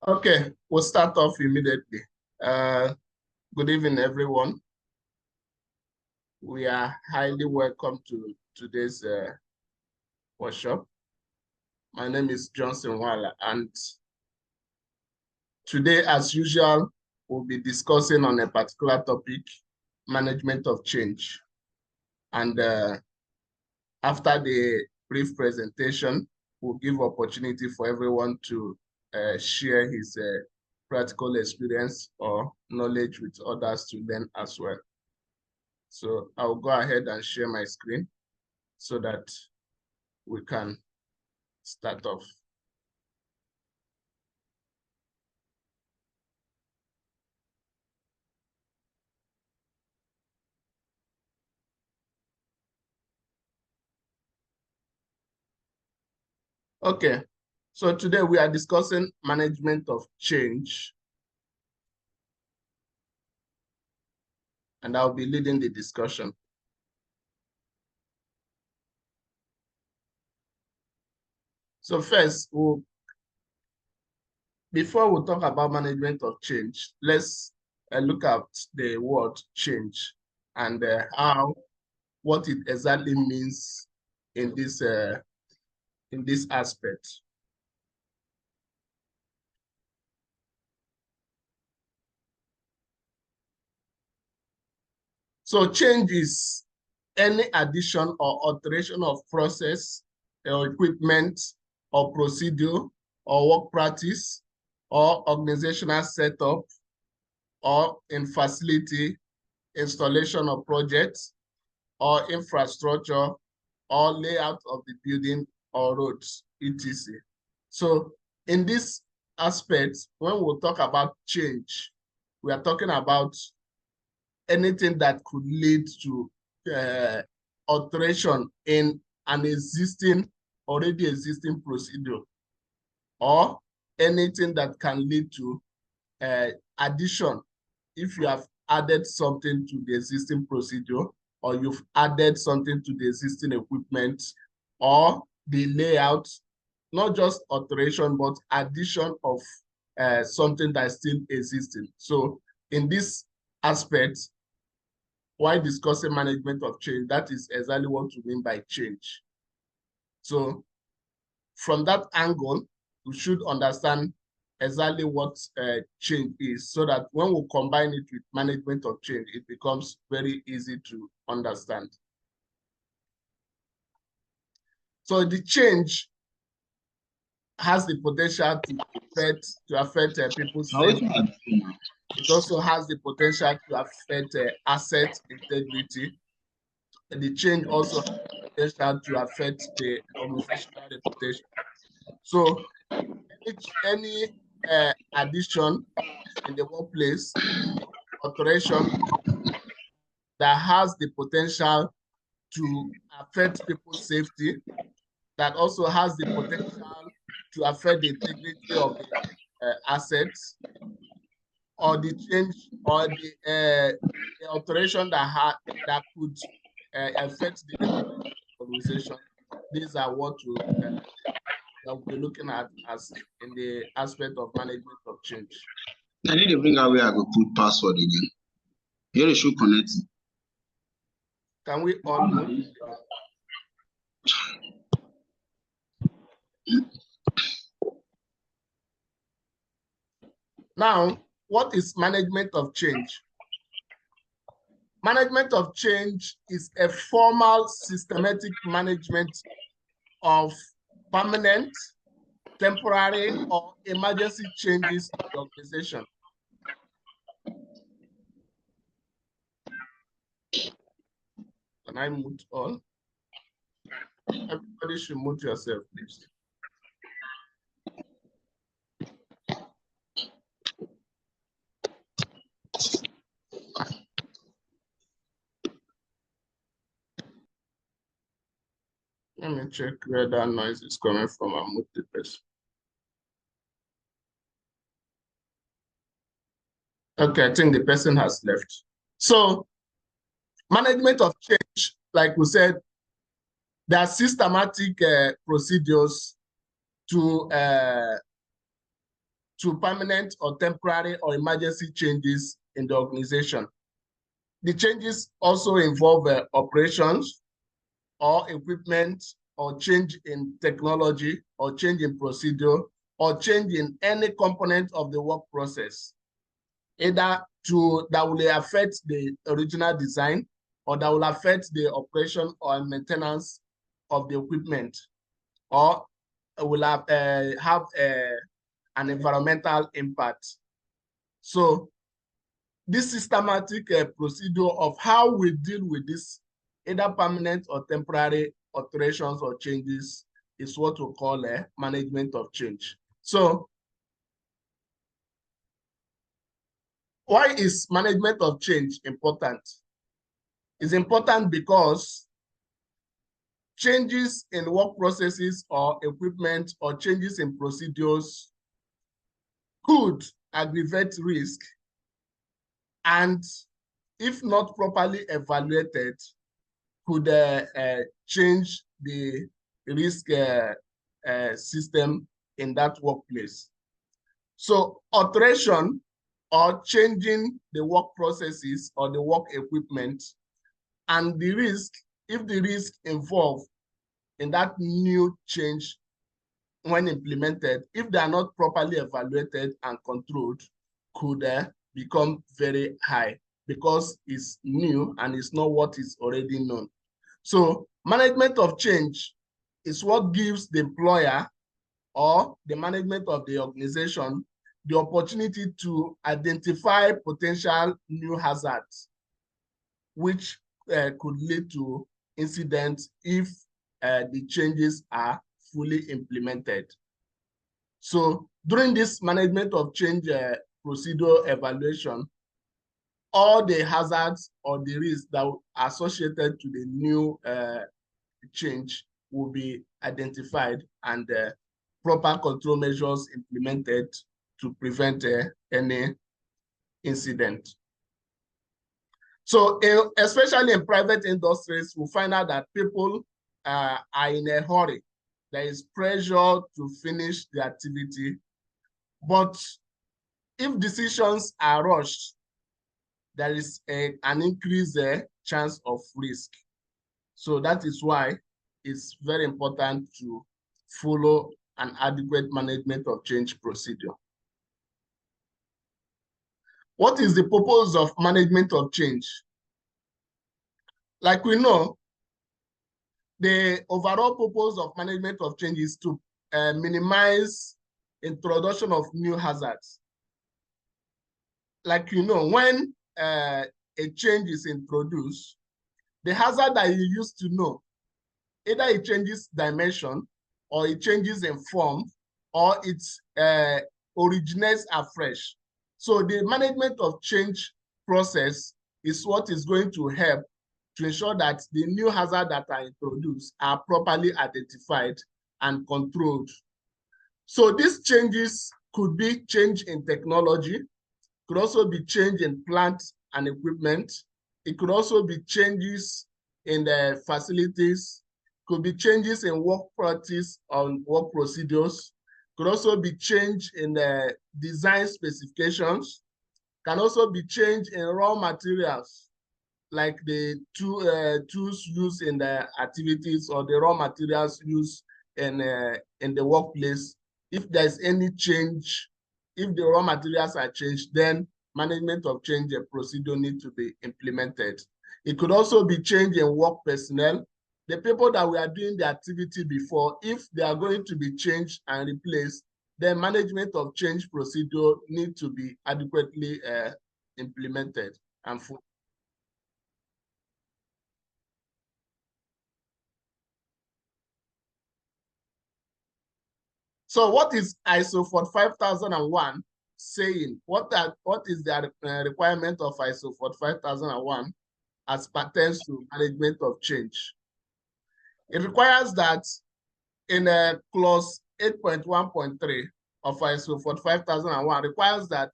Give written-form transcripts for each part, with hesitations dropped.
Okay, we'll start off immediately. Good evening, everyone. We are highly welcome to today's workshop. My name is Johnson Wala, and today, as usual, we'll be discussing on a particular topic, management of change. And after the brief presentation, we'll give opportunity for everyone to share his practical experience or knowledge with others to learn as well. So I'll go ahead and share my screen so that we can start off. Okay, so today we are discussing management of change. And I'll be leading the discussion. So first, before we talk about management of change, let's look at the word change and what it exactly means in this aspect. So change is any addition or alteration of process or equipment or procedure or work practice or organizational setup or in facility, installation of projects or infrastructure or layout of the building or roads, etc. So in this aspect, when we talk about change, we are talking about anything that could lead to alteration in an already existing procedure, or anything that can lead to addition if you have added something to the existing procedure, or you've added something to the existing equipment, or the layout, not just alteration, but addition of something that's still existing. So in this aspect, while discussing management of change, that is exactly what we mean by change. So from that angle, we should understand exactly what change is, so that when we combine it with management of change, it becomes very easy to understand. So the change has the potential to affect people's safety. It also has the potential to affect asset integrity. And the change also has the potential to affect the organizational reputation. So any addition in the workplace, alteration that has the potential to affect people's safety, that also has the potential to affect the integrity of the assets, or the change or the alteration that could affect the organization. These are what we'll be looking at as in the aspect of management of change. I need to bring out where I go put password again. Here it should connect. Can we all move? Now, what is management of change? Management of change is a formal, systematic management of permanent, temporary, or emergency changes in the organization. Can I mute all? Everybody should mute yourself, please. Let me check where that noise is coming from and mute the person. Okay, I think the person has left. So, management of change, like we said, there are systematic procedures to to permanent or temporary or emergency changes in the organization. The changes also involve operations or equipment or change in technology or change in procedure or change in any component of the work process, either that will affect the original design or that will affect the operation or maintenance of the equipment, or will have an environmental impact. So this systematic procedure of how we deal with this, either permanent or temporary alterations or changes, is what we call management of change. So why is management of change important? It's important because changes in work processes or equipment or changes in procedures could aggravate risk, and if not properly evaluated, could change the risk system in that workplace. So alteration or changing the work processes or the work equipment and the risk, if the risk involved in that new change when implemented, if they are not properly evaluated and controlled, could become very high because it's new and it's not what is already known. So management of change is what gives the employer or the management of the organization the opportunity to identify potential new hazards, which could lead to incidents if the changes are fully implemented. So during this management of change procedure evaluation, all the hazards or the risks that are associated to the new change will be identified and proper control measures implemented to prevent any incident. So especially in private industries, we find out that people are in a hurry. There is pressure to finish the activity, but if decisions are rushed, there is an increased chance of risk. So that is why it's very important to follow an adequate management of change procedure. What is the purpose of management of change? Like we know, the overall purpose of management of change is to minimize introduction of new hazards. Like you know, when a change is introduced, the hazard that you used to know, either it changes dimension, or it changes in form, or it originates afresh. So the management of change process is what is going to help to ensure that the new hazards that are introduced are properly identified and controlled. So these changes could be change in technology, could also be change in plant and equipment. It could also be changes in the facilities, could be changes in work practice on work procedures, could also be change in the design specifications, can also be change in raw materials, like the tools used in the activities or the raw materials used in the workplace. If there's any change, if the raw materials are changed, then management of change procedure need to be implemented. It could also be change in work personnel. The people that we are doing the activity before, if they are going to be changed and replaced, then management of change procedure need to be adequately implemented and full. So what is ISO 45001 saying? What is the requirement of ISO 45001 as pertains to management of change? It requires that in clause 8.1.3 of ISO 45001 requires that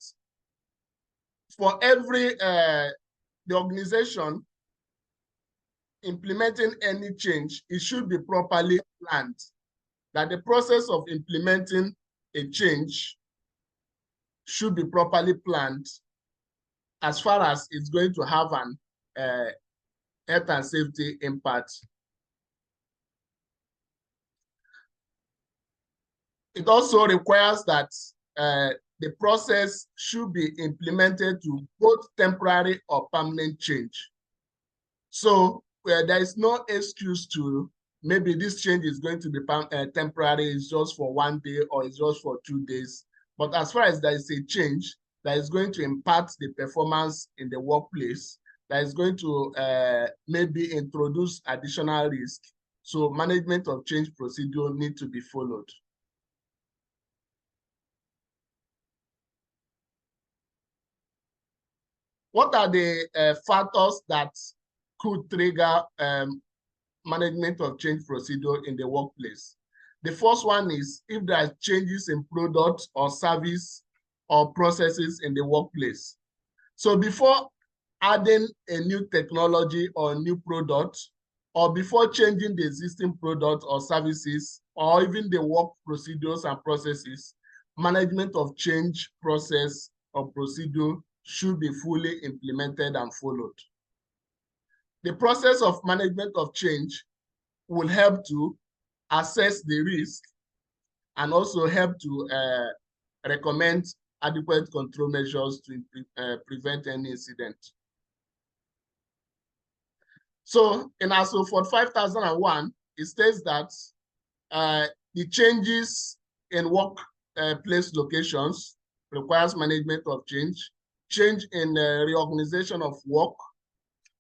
for every the organization implementing any change, it should be properly planned. That the process of implementing a change should be properly planned as far as it's going to have an health and safety impact. It also requires that the process should be implemented to both temporary or permanent change. So there is no excuse to maybe this change is going to be temporary, it's just for 1 day or it's just for 2 days. But as far as there is a change that is going to impact the performance in the workplace, that is going to maybe introduce additional risk, so management of change procedure need to be followed. What are the factors that could trigger management of change procedure in the workplace? The first one is if there are changes in product or service or processes in the workplace. So before adding a new technology or a new product, or before changing the existing product or services, or even the work procedures and processes, management of change process or procedure should be fully implemented and followed. The process of management of change will help to assess the risk and also help to recommend adequate control measures to prevent any incident. So in ASO 45001, it states that the changes in workplace locations requires management of change in reorganization of work.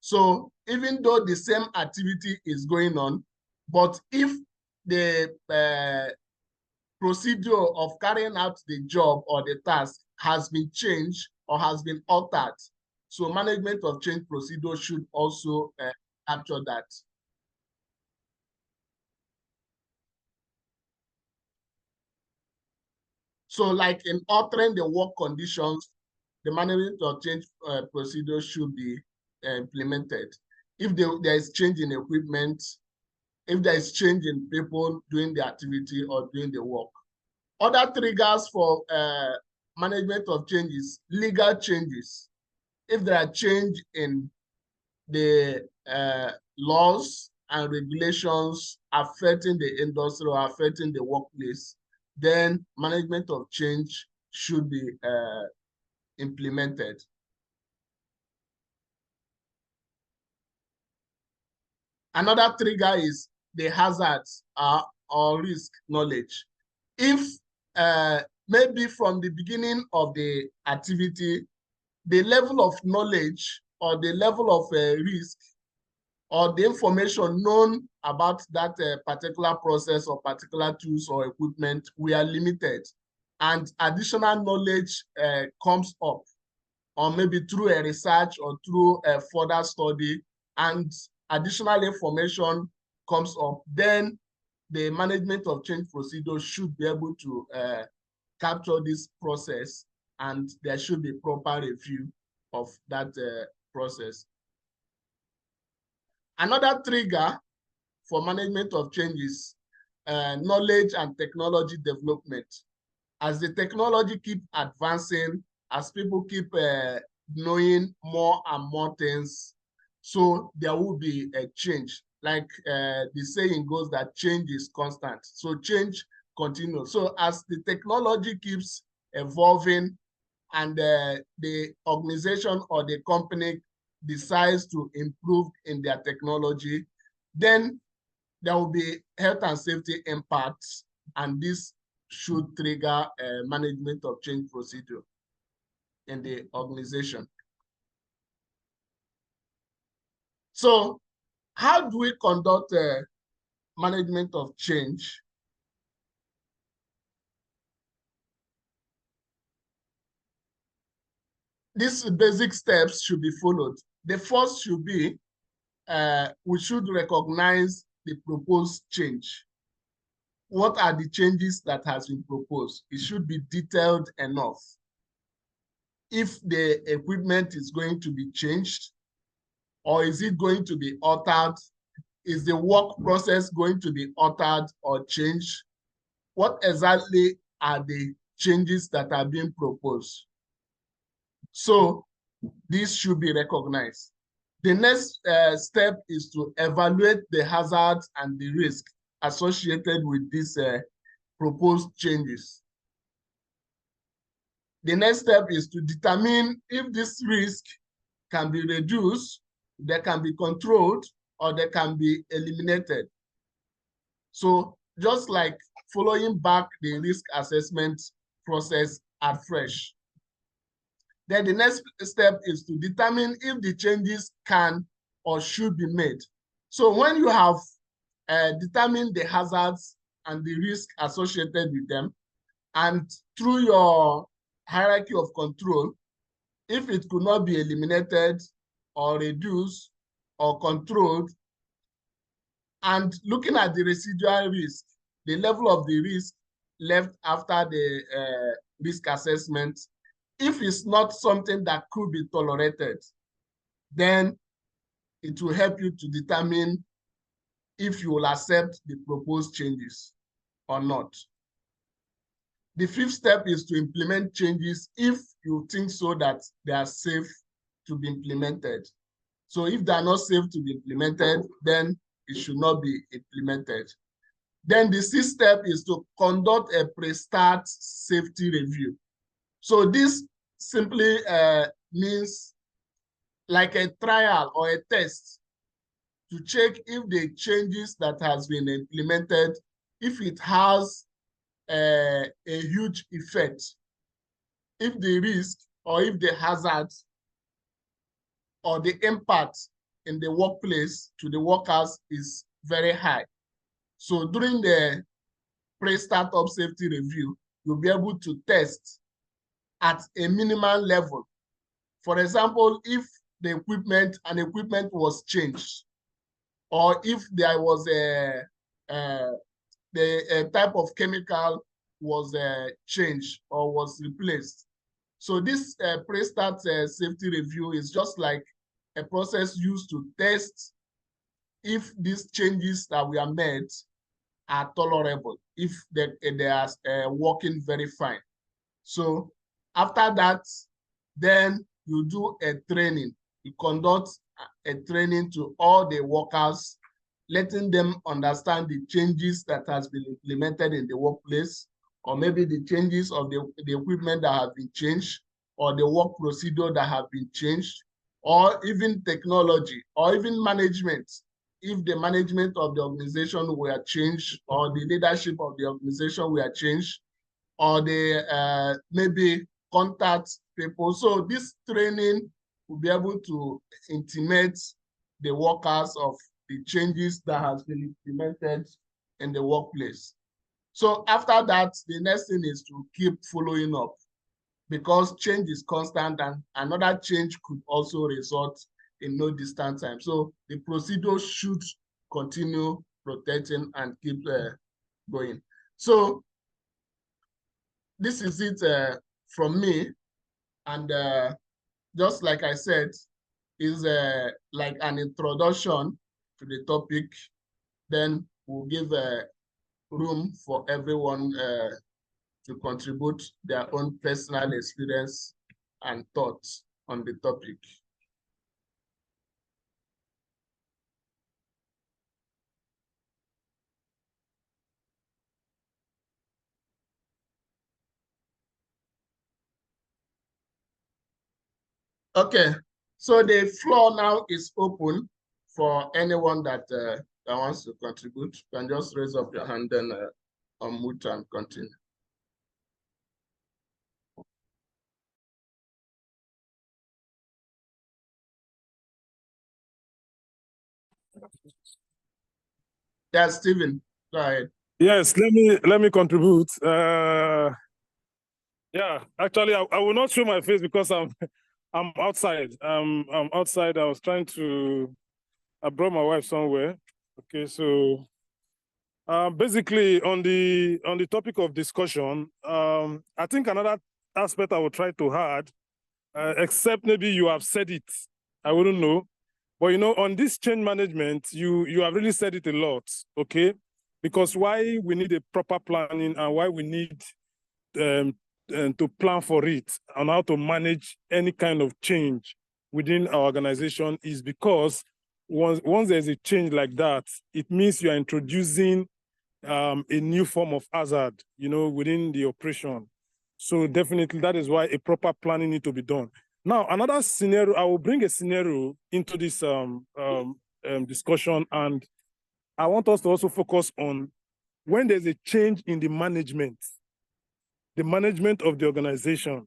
So even though the same activity is going on, but if the procedure of carrying out the job or the task has been changed or has been altered, so management of change procedure should also capture that. So like in altering the work conditions, the management of change procedure should be implemented. If there is change in equipment, if there is change in people doing the activity or doing the work. Other triggers for management of changes, legal changes. If there are change in the laws and regulations affecting the industry or affecting the workplace, then management of change should be implemented. Another trigger is the hazards or risk knowledge. If maybe from the beginning of the activity, the level of knowledge or the level of risk or the information known about that particular process or particular tools or equipment, we are limited, and additional knowledge comes up, or maybe through a research or through a further study, and additional information comes up, then the management of change procedure should be able to capture this process, and there should be proper review of that process. Another trigger for management of change is knowledge and technology development. As the technology keep advancing, as people keep knowing more and more things, so there will be a change. Like the saying goes that change is constant. So change continues. So as the technology keeps evolving and the organization or the company decides to improve in their technology, then there will be health and safety impacts, and this should trigger management of change procedure in the organization. So how do we conduct management of change? These basic steps should be followed. The first should be, we should recognize the proposed change. What are the changes that has been proposed? It should be detailed enough. If the equipment is going to be changed, or is it going to be altered? Is the work process going to be altered or changed? What exactly are the changes that are being proposed. So this should be recognized. The next step is to evaluate the hazards and the risk associated with these proposed changes. The next step is to determine if this risk can be reduced, they can be controlled, or they can be eliminated. So just like following back the risk assessment process afresh. Then the next step is to determine if the changes can or should be made. So when you have determined the hazards and the risk associated with them, and through your hierarchy of control, if it could not be eliminated or reduced or controlled, and looking at the residual risk, the level of the risk left after the risk assessment, if it's not something that could be tolerated, then it will help you to determine if you will accept the proposed changes or not. The fifth step is to implement changes if you think so that they are safe to be implemented. So if they are not safe to be implemented, then it should not be implemented. Then the sixth step is to conduct a pre-start safety review. So this simply means like a trial or a test to check if the changes that has been implemented, if it has a huge effect, if the risk or if the hazards or the impact in the workplace to the workers is very high. So during the pre-startup safety review, you'll be able to test at a minimal level. For example, if the equipment was changed, or if there was a type of chemical was changed or was replaced. So this pre-start safety review is just like a process used to test if these changes that we are made are tolerable, if they are working very fine. So after that, then you do a training. You conduct a training to all the workers, letting them understand the changes that has been implemented in the workplace, or maybe the changes of the equipment that have been changed, or the work procedure that have been changed, or even technology, or even management. If the management of the organization were changed, or the leadership of the organization were changed, or the maybe contact people. So this training will be able to intimate the workers of the changes that has been implemented in the workplace. So after that, the next thing is to keep following up, because change is constant and another change could also result in no distant time. So the procedure should continue protecting and keep going. So this is it from me. And just like I said, is like an introduction to the topic. Then we'll give room for everyone to contribute their own personal experience and thoughts on the topic. Okay, so the floor now is open for anyone that wants to contribute. You can just raise up your hand and unmute and continue. Yeah, Stephen, go ahead. Yes, let me contribute. Yeah, actually, I will not show my face because I'm outside. I'm outside. I was trying to. I brought my wife somewhere. Okay, so basically on the topic of discussion, I think another aspect I will try to add, except maybe you have said it, I wouldn't know. But you know, on this change management, you have really said it a lot, okay? Because why we need a proper planning and why we need to plan for it and how to manage any kind of change within our organization is because once there's a change like that, it means you are introducing a new form of hazard, within the operation. So definitely that is why a proper planning needs to be done. Now, another scenario, I will bring a scenario into this discussion, and I want us to also focus on when there's a change in the management of the organization,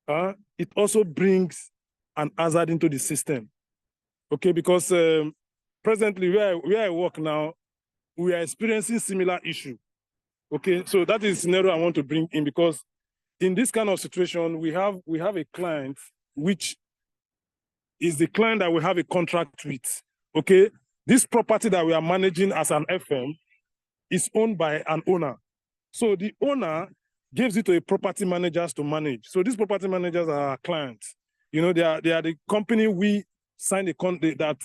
it also brings an hazard into the system. Okay, because presently where I work now, we are experiencing similar issue. Okay, so that is the scenario I want to bring in, because in this kind of situation, we have a client which is the client that we have a contract with. Okay, this property that we are managing as an FM is owned by an owner. So the owner gives it to a property managers to manage. So these property managers are our clients. They are the company we signed a contract that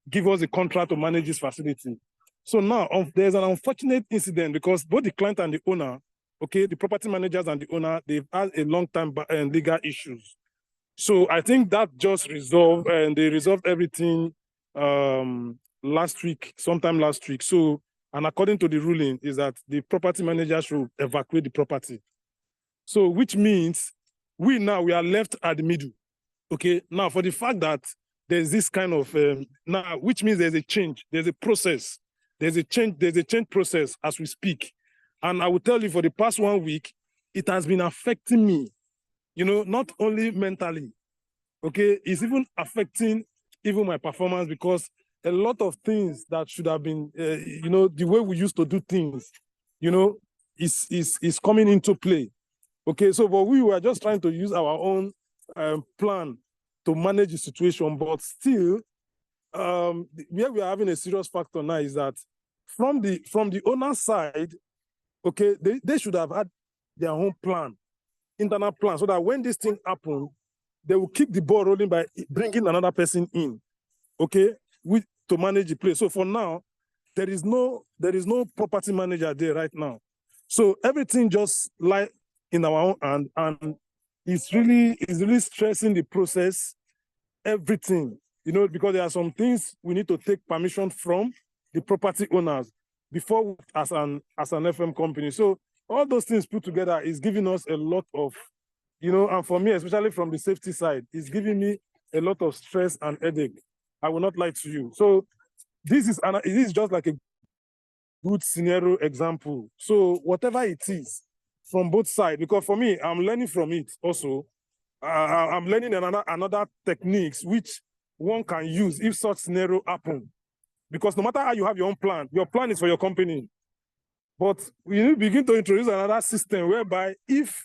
give us a contract to manage this facility. So now there's an unfortunate incident because both the client and the owner, okay, the property managers and the owner, they've had a long time legal issues. So I think that just resolved, and they resolved everything sometime last week. So, and according to the ruling is that the property manager should evacuate the property. So which means we are left at the middle. Okay, now for the fact that there's this kind of, which means there's a change, there's a process. There's a change process as we speak. And I will tell you, for the past 1 week, it has been affecting me, not only mentally, okay? It's even affecting even my performance, because a lot of things that should have been, the way we used to do things, is coming into play. Okay, so but we were just trying to use our own plan to manage the situation, but still, where we are having a serious factor now is that from the owner side, okay, they should have had their own plan, internal plan, so that when this thing happens, they will keep the ball rolling by bringing another person in, okay, to manage the place. So for now, there is no property manager there right now. So everything just lie in our own hand, and it's really stressing the process, everything, because there are some things we need to take permission from the property owners before as an FM company. So all those things put together is giving us a lot of, and for me, especially from the safety side, it's giving me a lot of stress and headache. I will not lie to you. So this is just like a good scenario example. So whatever it is from both sides, because for me, I'm learning from it also. I'm learning another techniques which one can use if such scenario happen. Because no matter how you have your plan is for your company. But we begin to introduce another system whereby if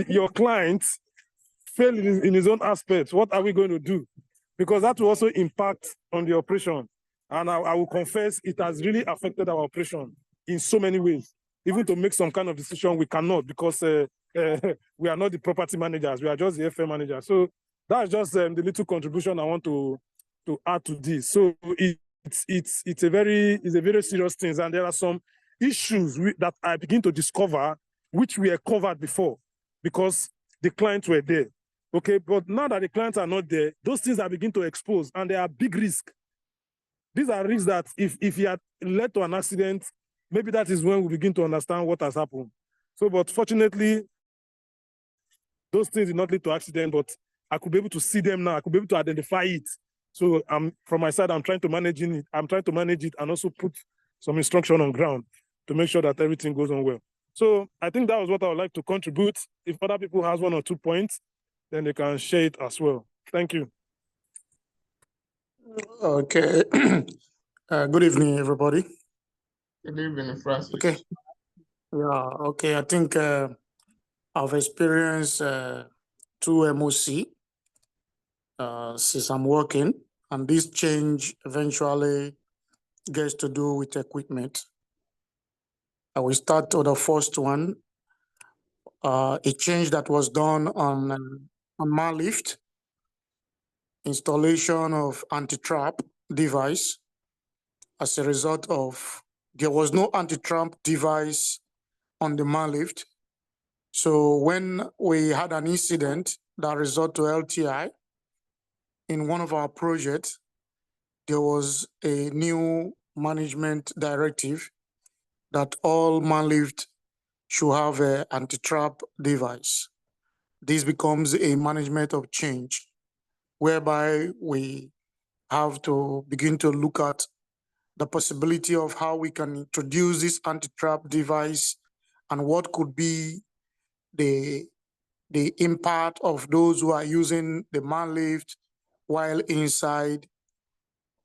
your client fail in his own aspect, what are we going to do? Because that will also impact on the operation. And I will confess, it has really affected our operation in so many ways. Even to make some kind of decision, we cannot, because we are not the property managers. We are just the FM managers. So that's just the little contribution I want to add to this. So it's a very serious thing, and there are some issues that I begin to discover which we are covered before because the clients were there. Okay, but now that the clients are not there, those things are beginning to expose, and they are big risks. These are risks that if he had led to an accident, maybe that is when we begin to understand what has happened. So, but fortunately, those things did not lead to accident, but I could be able to see them now. I could be able to identify it. So from my side, I'm trying to manage it. I'm trying to manage it and also put some instruction on ground to make sure that everything goes on well. So I think that was what I would like to contribute. If other people has 1 or 2 points, then they can share it as well. Thank you. Okay. Good evening, everybody. Good evening, Francis. Okay. Yeah. Okay. I think I've experienced 2 MOC since I'm working, and this change eventually gets to do with equipment. I will start with the first one. A change that was done on my lift, installation of anti-trap device. As a result of, there was no anti-trap device on the man lift. So when we had an incident that resulted to LTI in one of our projects, there was a new management directive that all man-lift should have an anti-trap device. This becomes a management of change, whereby we have to begin to look at the possibility of how we can introduce this anti-trap device and what could be the impact of those who are using the man-lift while inside,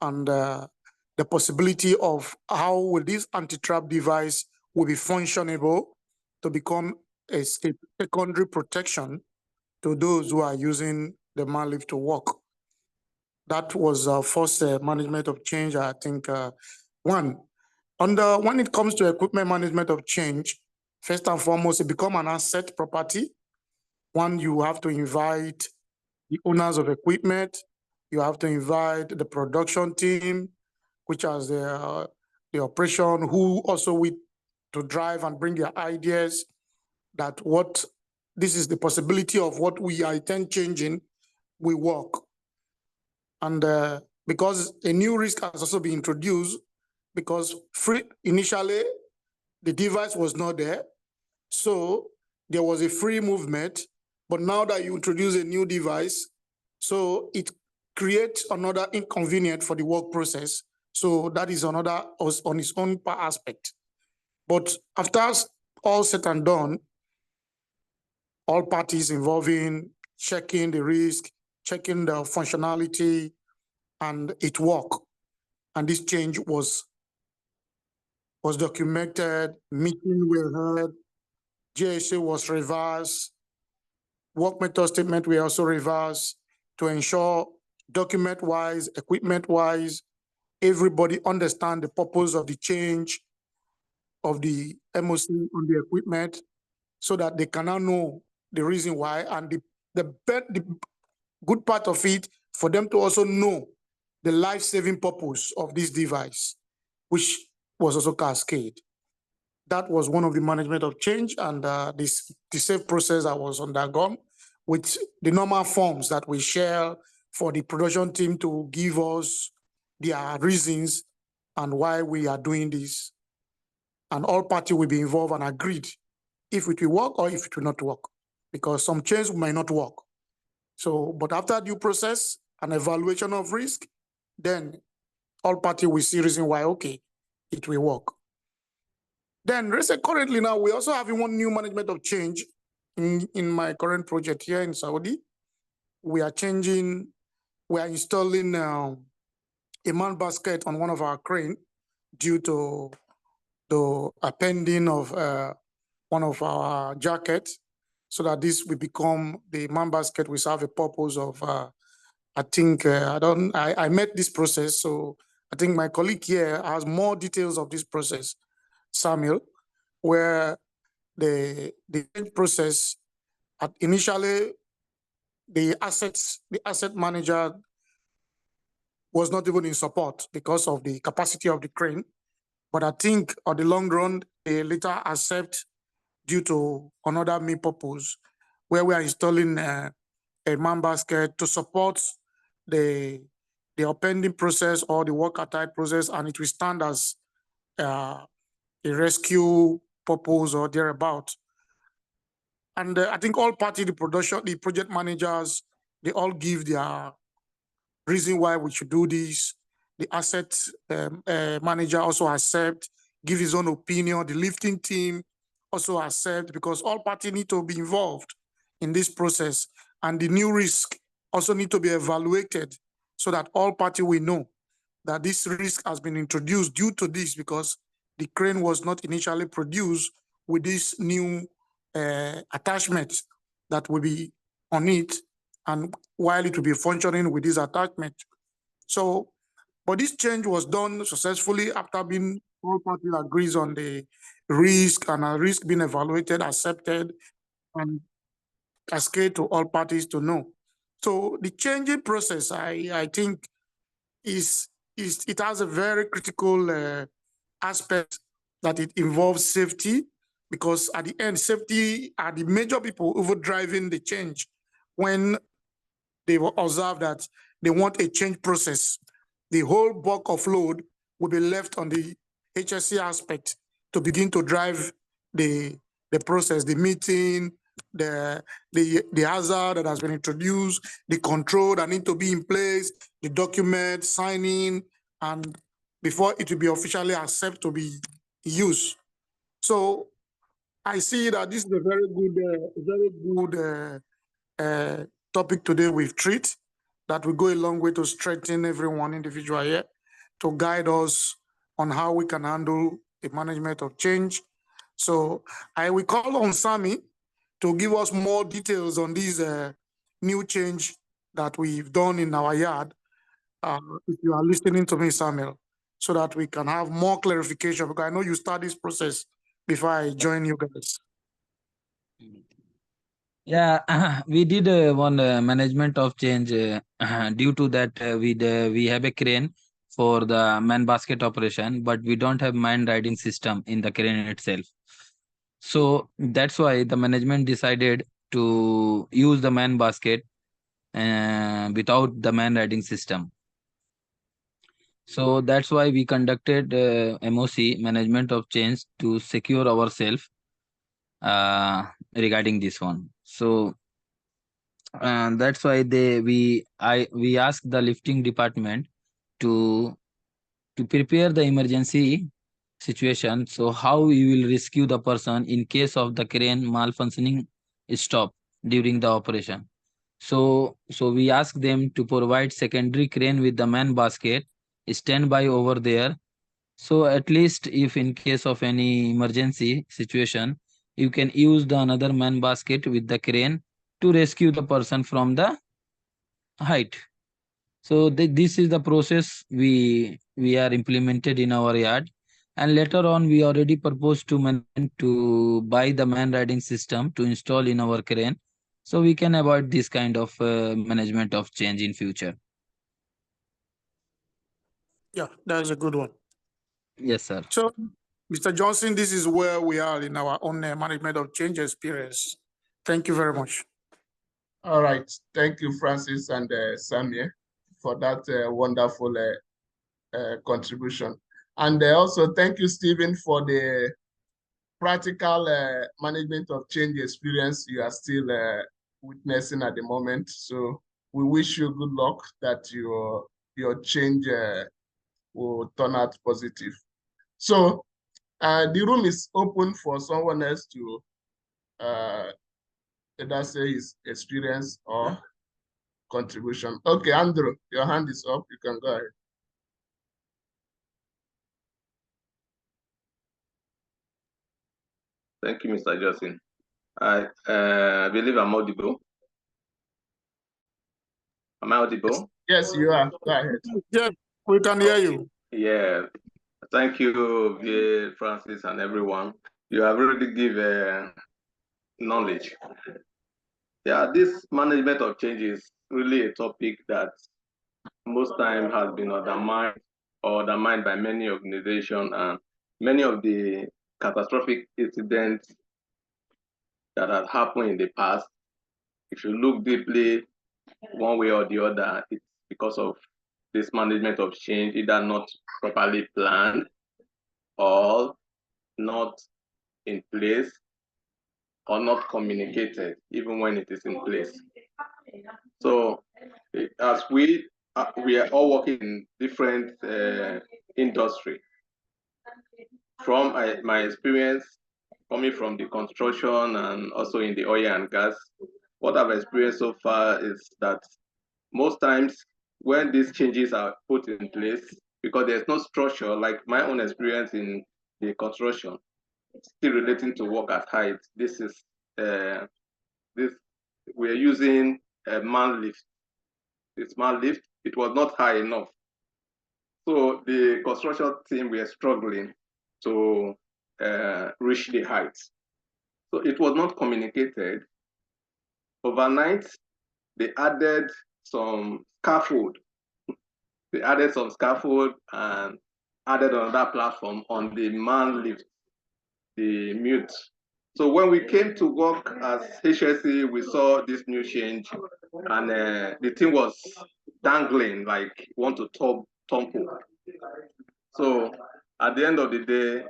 and the possibility of how will this anti-trap device will be functionable to become a secondary protection to those who are using the man-lift to work. That was our first management of change, I think. When it comes to equipment management of change, first and foremost, it becomes an asset property. One, you have to invite the owners of equipment. You have to invite the production team, which has the operation, who also with to drive and bring their ideas that what this is the possibility of what we are intend changing, we work. And because a new risk has also been introduced, because initially the device was not there, so there was a free movement. But now that you introduce a new device, so it creates another inconvenience for the work process. So that is another on its own aspect. But after all said and done, all parties involving checking the risk, checking the functionality, and it worked. And this change was documented, meetings were held, GSA was reversed, work method statement were also reversed to ensure document-wise, equipment-wise, everybody understand the purpose of the change of the MOC on the equipment so that they can now know the reason why, and the good part of it for them to also know the life-saving purpose of this device, which was also cascade. That was one of the management of change, and the safe process that was undergone with the normal forms that we share for the production team to give us their reasons and why we are doing this. And all parties will be involved and agreed if it will work or if it will not work, because some change might not work. So, but after due process and evaluation of risk, then all parties will see reason why, okay, it will work. Then currently now, we also have one new management of change in my current project here in Saudi. We are installing a man basket on one of our crane due to the appending of one of our jackets, so that this will become the man basket will serve a purpose of, I think, I met this process, so I think my colleague here has more details of this process, Samuel, where the process, initially the asset manager was not even in support because of the capacity of the crane. But I think on the long run, they later accept due to another main purpose, where we are installing a man basket to support the appending process or the work attire process, and it will stand as a rescue purpose or thereabout. And I think all parties, the project managers, they all give their reason why we should do this. The asset manager also accept, give his own opinion. The lifting team also accept, because all parties need to be involved in this process. And the new risk also need to be evaluated so that all parties will know that this risk has been introduced due to this, because the crane was not initially produced with this new attachment that will be on it, and while it will be functioning with this attachment. So, but this change was done successfully after being all parties agrees on the risk, and a risk being evaluated, accepted, and cascade to all parties to know. So the changing process, I think, it has a very critical aspect, that it involves safety, because at the end, safety are the major people over driving the change when they will observe that they want a change process. The whole bulk of load will be left on the HSC aspect to begin to drive the process, the meeting, the hazard that has been introduced, the control that need to be in place, the document signing, and before it will be officially accepted to be used. So I see that this is a very good topic today we've treated that will go a long way to strengthen everyone individual here, to guide us on how we can handle the management of change. So I will call on Sammy to give us more details on this new change that we've done in our yard. If you are listening to me, Samuel, so that we can have more clarification, because I know you start this process before I join you guys. Yeah, we did one management of change due to that we have a crane for the man basket operation, but we don't have man riding system in the crane itself. So that's why the management decided to use the man basket without the man riding system. So that's why we conducted MOC, management of change, to secure ourselves regarding this one. So that's why we asked the lifting department to prepare the emergency situation. So how we will rescue the person in case of the crane malfunctioning stop during the operation. So we asked them to provide secondary crane with the man basket, stand by over there. So at least if in case of any emergency situation, you can use the another man basket with the crane to rescue the person from the height. So this is the process we are implemented in our yard. And later on, we already proposed to management to buy the man riding system to install in our crane, so we can avoid this kind of management of change in future. Yeah, that's a good one. Yes, sir. So, Mr. Johnson, this is where we are in our own management of change experience. Thank you very much. All right. Thank you, Francis and Samir, for that wonderful contribution. And also thank you, Stephen, for the practical management of change experience you are still witnessing at the moment. So we wish you good luck that your change will turn out positive. So the room is open for someone else to either say his experience or contribution. Okay, Andrew, your hand is up. You can go ahead. Thank you, Mr. Johnson. I believe I'm audible. Am I audible? Yes, you are. Go ahead. Yeah, we can hear you. Yeah. Thank you, Francis, and everyone. You have really given knowledge. Yeah, this management of change is really a topic that most time has been undermined by many organizations, and many of the catastrophic incidents that have happened in the past, if you look deeply one way or the other, it's because of this management of change, either not properly planned or not in place or not communicated, even when it is in place. So as we are all working in different industry. From my experience coming from the construction and also in the oil and gas, what I've experienced so far is that most times when these changes are put in place, because there's no structure, like my own experience in the construction, still relating to work at height, this is we're using a man lift. This man lift, it was not high enough. So the construction team were struggling to reach the heights. So it was not communicated. Overnight, they added some scaffold. They added some scaffold and added another platform on the man lift, the mute So when we came to work as HSE, we saw this new change, and the thing was dangling like want to topple. So at the end of the day,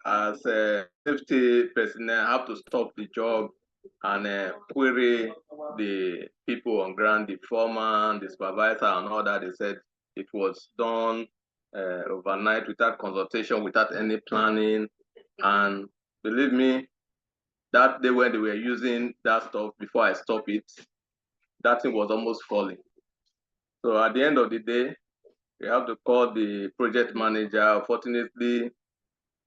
as a safety personnel, I have to stop the job and query the people on ground, the foreman, the supervisor, and all that. They said it was done overnight without consultation, without any planning. And believe me, that day when they were using that stuff, before I stopped it, that thing was almost falling. So at the end of the day, we have to call the project manager. Unfortunately,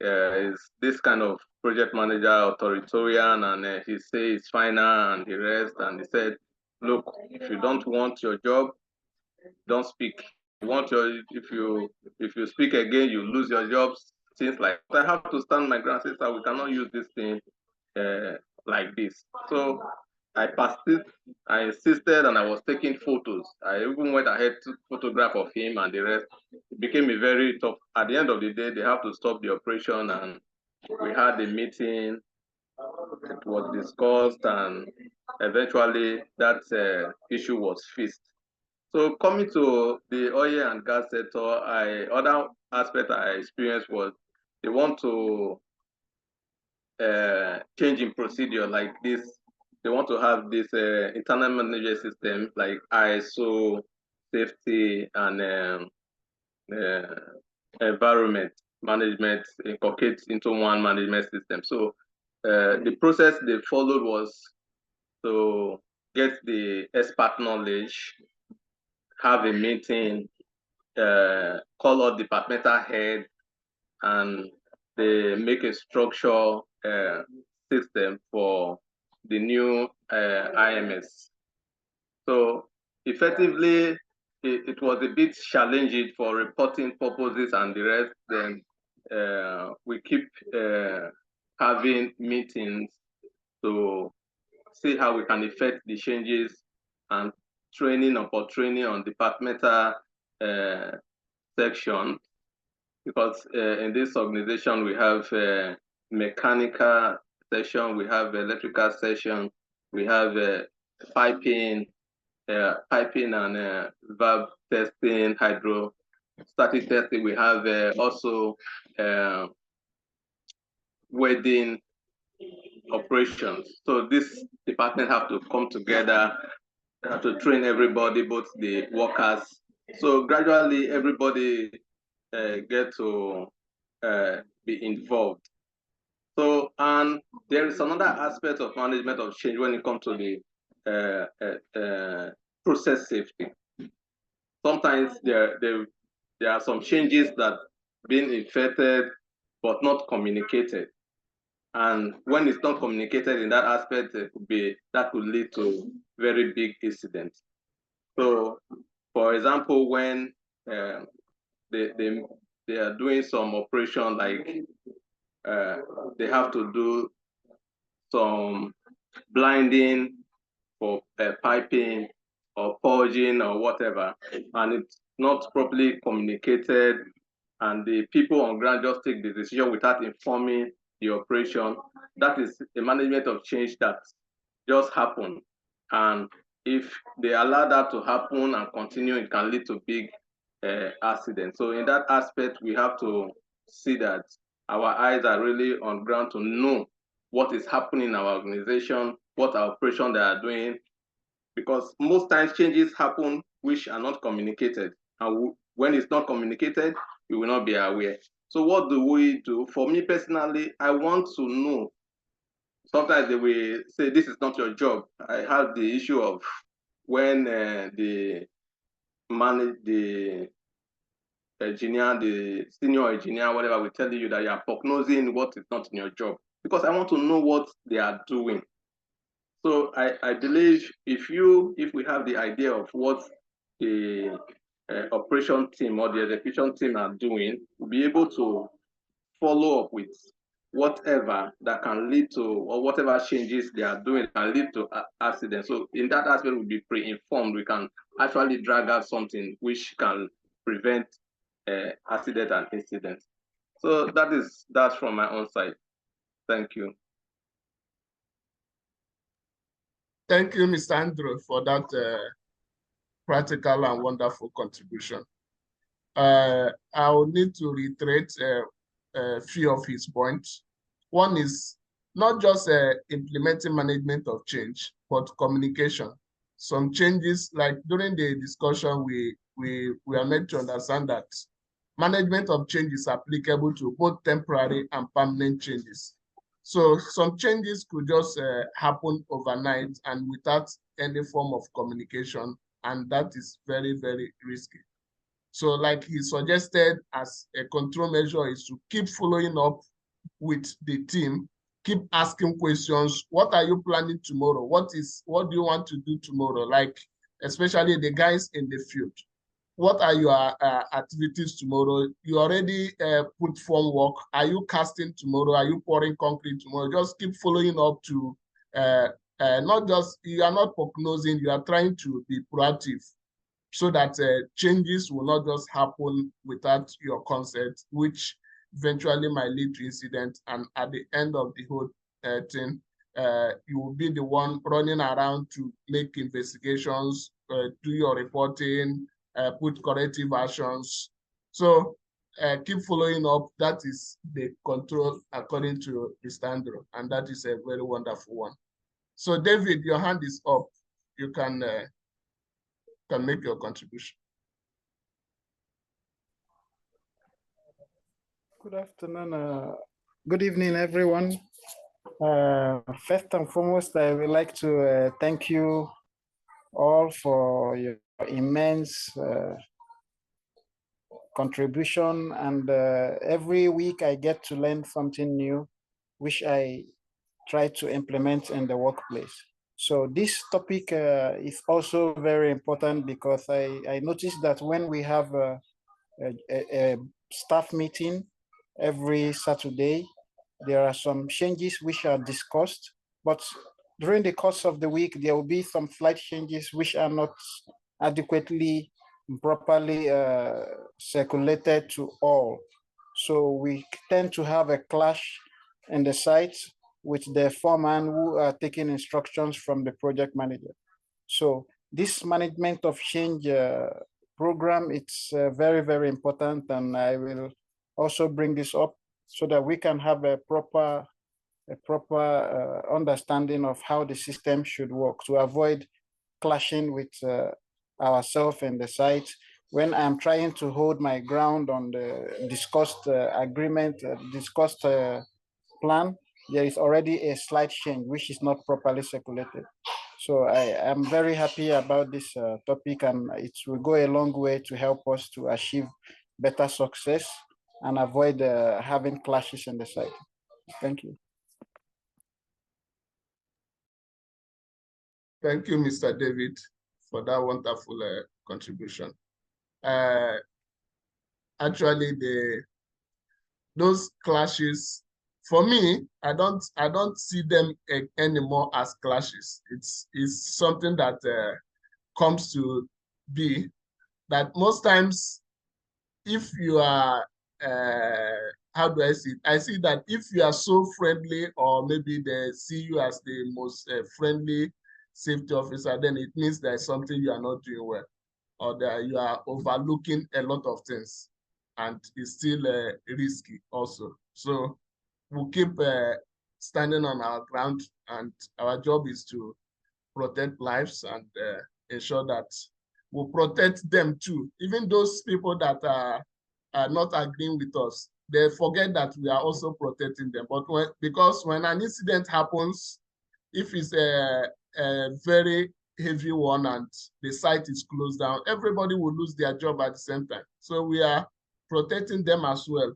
is this kind of project manager authoritarian, and he says it's final and the rest. And he said, look, if you don't want your job, don't speak. If you speak again, you lose your jobs. Things like that. I have to stand my ground, sister. We cannot use this thing like this. So I insisted, and I was taking photos. I even went ahead to photograph of him and the rest. It became a very tough. At the end of the day, they have to stop the operation, and we had a meeting. It was discussed, and eventually that issue was fixed. So coming to the oil and gas sector, other aspect I experienced was they want to change in procedure like this. They want to have this internal management system like ISO, safety, and environment management incorporate into one management system. So the process they followed was to get the expert knowledge, have a meeting, call out departmental head, and they make a structure system for the new IMS. So effectively, it was a bit challenging for reporting purposes and the rest. Then we keep having meetings to see how we can effect the changes and training on departmental section, because in this organization we have mechanical section, we have electrical section, we have piping and valve testing, hydrostatic testing. We have also welding operations. So this department have to come together to train everybody, both the workers. So gradually everybody get to be involved. So, and there is another aspect of management of change when it comes to the process safety. Sometimes there are some changes that being effected but not communicated. And when it's not communicated in that aspect, that could lead to very big incidents. So, for example, when they are doing some operation like they have to do some blinding for piping or purging or whatever, and it's not properly communicated, and the people on ground just take the decision without informing the operation. That is a management of change that just happened. And if they allow that to happen and continue, it can lead to big accidents. So in that aspect, we have to see that our eyes are really on ground to know what is happening in our organization, what our operation they are doing, because most times changes happen which are not communicated. And when it's not communicated, you will not be aware. So what do we do? For me personally, I want to know. Sometimes they will say, this is not your job. I had the issue of when the engineer, the senior engineer, whatever, will tell you that you are prognosing what is not in your job. Because I want to know what they are doing. So I believe if we have the idea of what the operation team or the execution team are doing, we'll be able to follow up with whatever that can lead to, or whatever changes they are doing can lead to accidents. So in that aspect, we'll be pre-informed. We can actually drag out something which can prevent accident and incidents. So that's from my own side. Thank you. Thank you, Mr. Andrew, for that practical and wonderful contribution. I will need to reiterate a few of his points. One is not just implementing management of change, but communication. Some changes, like during the discussion, we are meant to understand that management of change is applicable to both temporary and permanent changes. So some changes could just happen overnight and without any form of communication, and that is very, very risky. So like he suggested as a control measure is to keep following up with the team, keep asking questions. What are you planning tomorrow? What do you want to do tomorrow? Like, especially the guys in the field. What are your activities tomorrow? You already put form work. Are you casting tomorrow? Are you pouring concrete tomorrow? Just keep following up to not just, you are not prognosing, you are trying to be proactive so that changes will not just happen without your consent, which eventually might lead to incident. And at the end of the whole thing, you will be the one running around to make investigations, do your reporting, put corrective actions. So keep following up. That is the control according to the standard, and that is a very wonderful one. So David, your hand is up. You can make your contribution. Good afternoon. Good evening, everyone. First and foremost, I would like to thank you all for your immense contribution. And every week I get to learn something new, which I try to implement in the workplace. So this topic is also very important because I noticed that when we have a staff meeting every Saturday, there are some changes which are discussed, but during the course of the week, there will be some slight changes which are not adequately, properly circulated to all. So we tend to have a clash in the site with the foreman who are taking instructions from the project manager. So this management of change program, it's very, very important, and I will also bring this up so that we can have a proper understanding of how the system should work to avoid clashing with ourselves and the site. When I'm trying to hold my ground on the discussed agreement, discussed plan, there is already a slight change which is not properly circulated. So I am very happy about this topic, and it will go a long way to help us to achieve better success and avoid having clashes in the site. Thank you. Thank you, Mr. David, for that wonderful contribution. Actually, those clashes, for me, I don't see them anymore as clashes. It's something that comes to be that most times, if you are how do I see it? I see that if you are so friendly, or maybe they see you as the most friendly safety officer, then it means there's something you are not doing well, or that you are overlooking a lot of things, and it's still risky also. So we'll keep standing on our ground, and our job is to protect lives and ensure that we'll protect them too. Even those people that are not agreeing with us, they forget that we are also protecting them. But because when an incident happens, if it's a very heavy one and the site is closed down, everybody will lose their job at the same time. So we are protecting them as well.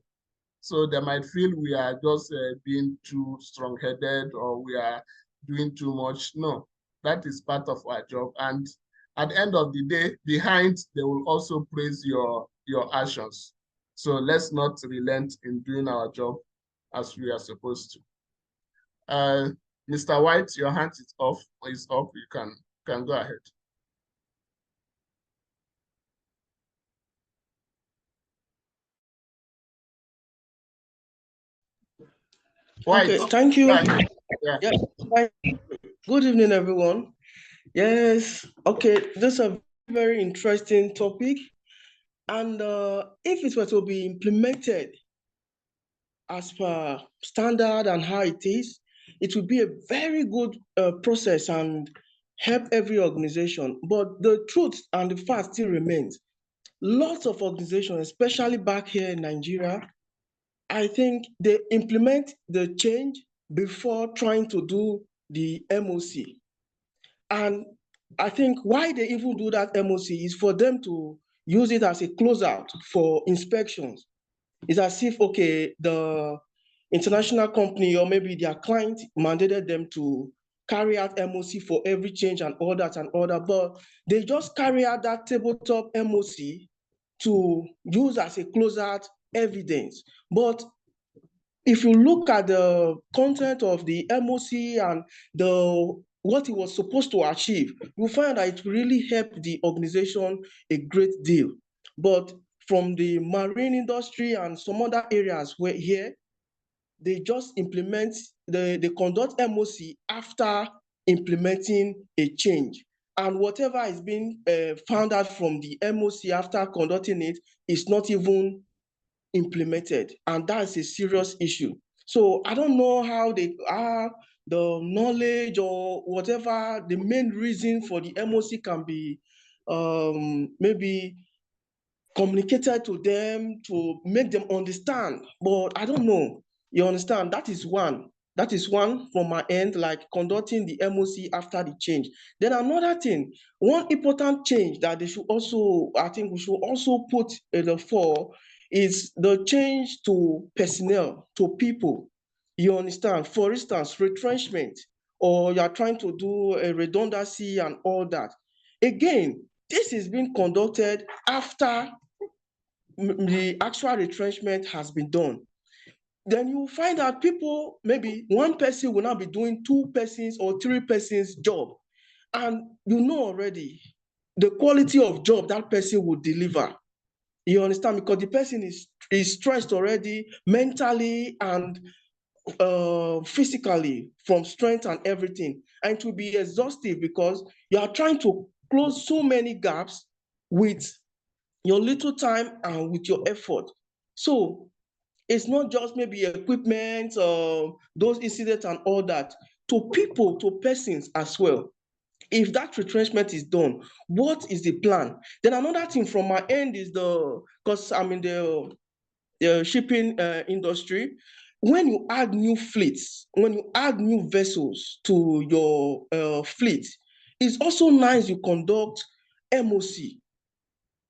So they might feel we are just being too strong-headed, or we are doing too much. No, that is part of our job. And at the end of the day, behind, they will also praise your actions. So let's not relent in doing our job as we are supposed to. Mr. White, your hand is off. You can go ahead. White. Okay, thank you. Yeah. Good evening, everyone. Yes. Okay. This is a very interesting topic. And if it were to be implemented as per standard and how it is, it would be a very good process and help every organization. But the truth and the fact still remains. Lots of organizations, especially back here in Nigeria, I think they implement the change before trying to do the MOC. And I think why they even do that MOC is for them to use it as a closeout for inspections. It's as if, okay, the international company or maybe their client mandated them to carry out MOC for every change and all that, but they just carry out that tabletop MOC to use as a closeout evidence. But if you look at the content of the MOC and what it was supposed to achieve, you find that it really helped the organization a great deal. But from the marine industry and some other areas where here, they just implement, they conduct MOC after implementing a change. And whatever is being found out from the MOC after conducting it is not even implemented, and that's a serious issue. So I don't know how they are the knowledge or whatever the main reason for the MOC can be maybe communicated to them to make them understand, but I don't know. You understand? That is one. That is one from my end, like conducting the MOC after the change. Then another thing, one important change that they should also, I think we should also put in the fore is the change to personnel, to people. You understand? For instance, retrenchment, or you are trying to do a redundancy and all that. Again, this is being conducted after the actual retrenchment has been done. Then you find out people, maybe one person will not be doing 2 persons or 3 persons job. And you know already the quality of job that person will deliver. You understand? Because the person is stressed already mentally and physically from strength and everything. And it will be exhaustive because you are trying to close so many gaps with your little time and with your effort. So it's not just maybe equipment, those incidents and all that, to people, to persons as well. If that retrenchment is done, what is the plan? Then another thing from my end is because I'm in the shipping industry, when you add new fleets, when you add new vessels to your fleet, it's also nice you conduct MOC.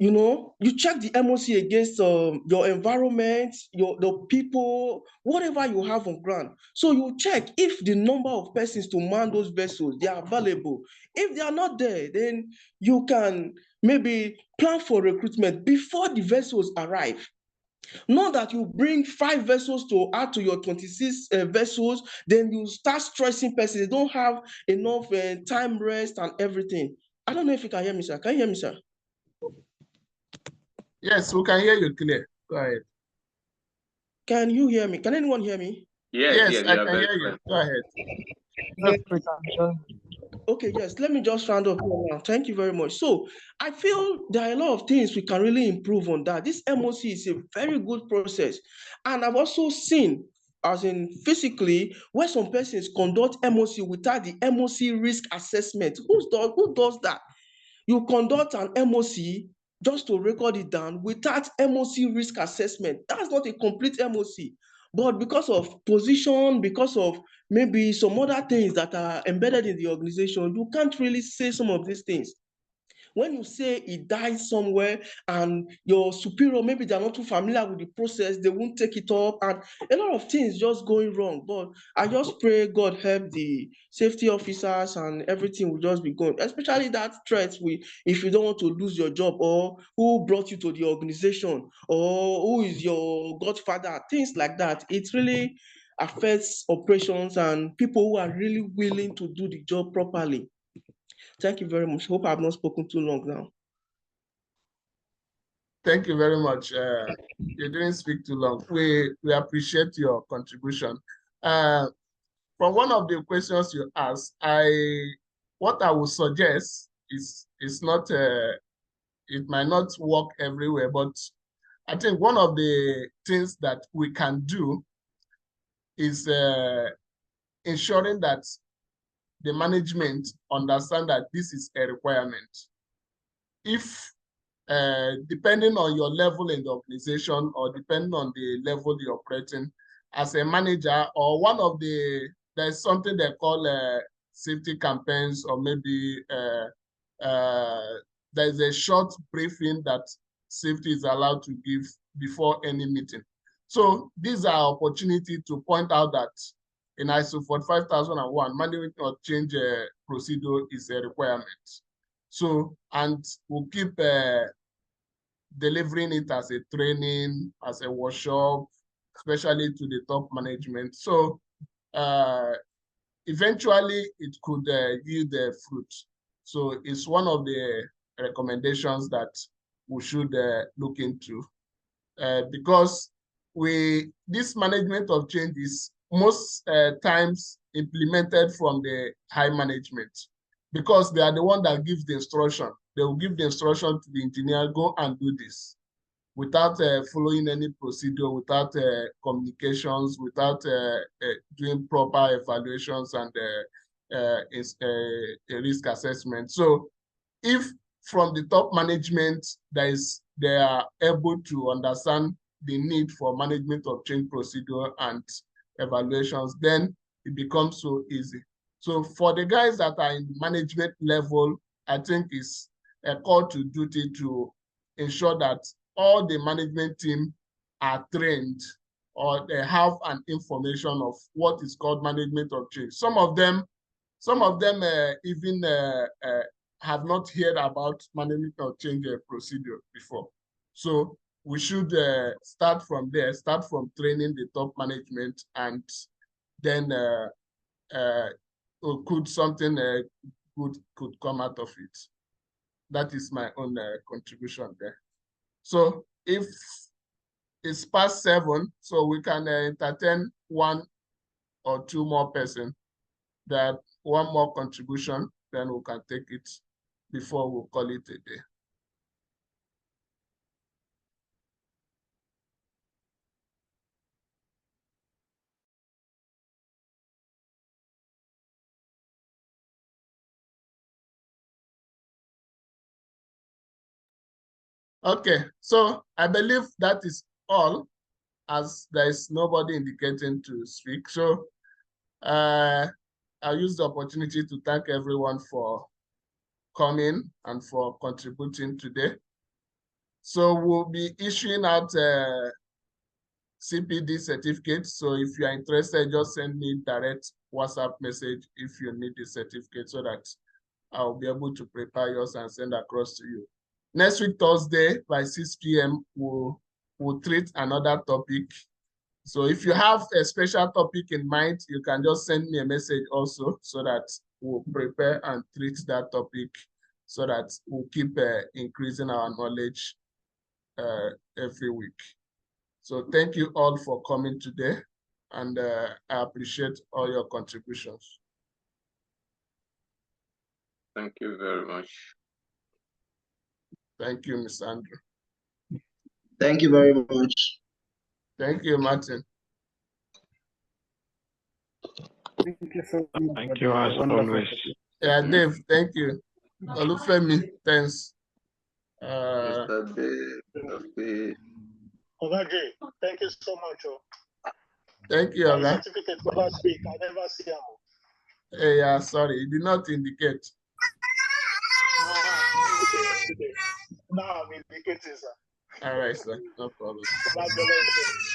You know, you check the MOC against your environment, the people, whatever you have on ground. So you check if the number of persons to man those vessels, they are available. If they are not there, then you can maybe plan for recruitment before the vessels arrive. Not that you bring 5 vessels to add to your 26 vessels, then you start stressing persons. They don't have enough time rest and everything. I don't know if you can hear me, sir. Can you hear me, sir? Yes, we can hear you clear. Go ahead. Can you hear me? Can anyone hear me? Yes, I can hear you. Go ahead. Yes, we can hear. Okay, yes, let me just round up here now. Thank you very much. So I feel there are a lot of things we can really improve on that. This MOC is a very good process. And I've also seen, as in physically, where some persons conduct MOC without the MOC risk assessment. Who does that? You conduct an MOC just to record it down without MOC risk assessment. That's not a complete MOC. But because of position, because of maybe some other things that are embedded in the organization, you can't really say some of these things. When you say it died somewhere and your superior, maybe they're not too familiar with the process, they won't take it up, and a lot of things just going wrong. But I just pray God help the safety officers and everything will just be going, especially that threat if you don't want to lose your job, or who brought you to the organization, or who is your godfather, things like that. It really affects operations and people who are really willing to do the job properly. Thank you very much. Hope I have not spoken too long now. Thank you very much. You didn't speak too long. We appreciate your contribution. From one of the questions you asked, I what I would suggest is not, it might not work everywhere, but I think one of the things that we can do is ensuring that the management understand that this is a requirement. If, depending on your level in the organization or depending on the level you're operating, as a manager or one of the, there's something they call safety campaigns, or maybe there's a short briefing that safety is allowed to give before any meeting. So these are opportunity to point out that in ISO 45001, management of change procedure is a requirement. So, and we'll keep delivering it as a training, as a workshop, especially to the top management. So eventually it could yield the fruit. So it's one of the recommendations that we should look into, because this management of change is most times implemented from the high management, because they are the one that gives the instruction. They will give the instruction to the engineer, go and do this, without following any procedure, without communications, without doing proper evaluations and a risk assessment. So if from the top management they are able to understand the need for management of change procedure and evaluations, then it becomes so easy. So for the guys that are in management level, I think it's a call to duty to ensure that all the management team are trained, or they have an information of what is called management of change. Some of them even have not heard about management of change procedure before. So we should start from there, start from training the top management, and then could something good could come out of it. That is my own contribution there. So if it's past 7, so we can entertain 1 or 2 more persons, that one more contribution, then we can take it before we call it a day. Okay, so I believe that is all, as there is nobody indicating to speak. So I'll use the opportunity to thank everyone for coming and for contributing today. So we'll be issuing out CPD certificates. So if you are interested, just send me direct WhatsApp message if you need the certificate, so that I'll be able to prepare yours and send across to you. Next week, Thursday, by 6 p.m., we'll treat another topic. So if you have a special topic in mind, you can just send me a message also, so that we'll prepare and treat that topic, so that we'll keep increasing our knowledge every week. So thank you all for coming today, and I appreciate all your contributions. Thank you very much. Thank you, Mr. Andrew. Thank you very much. Thank you, Martin. Thank you so much. Thank you as always. Yeah, Dave, thank you. Olufemi, thanks. Mr. Dave, Ogaji, thank you so much. Thank you, My Oga. certificate for last week, I never see them. Hey, yeah, sorry, it did not indicate. Okay. Now I'm indicating, sir. All right, sir, no problem. Congratulations.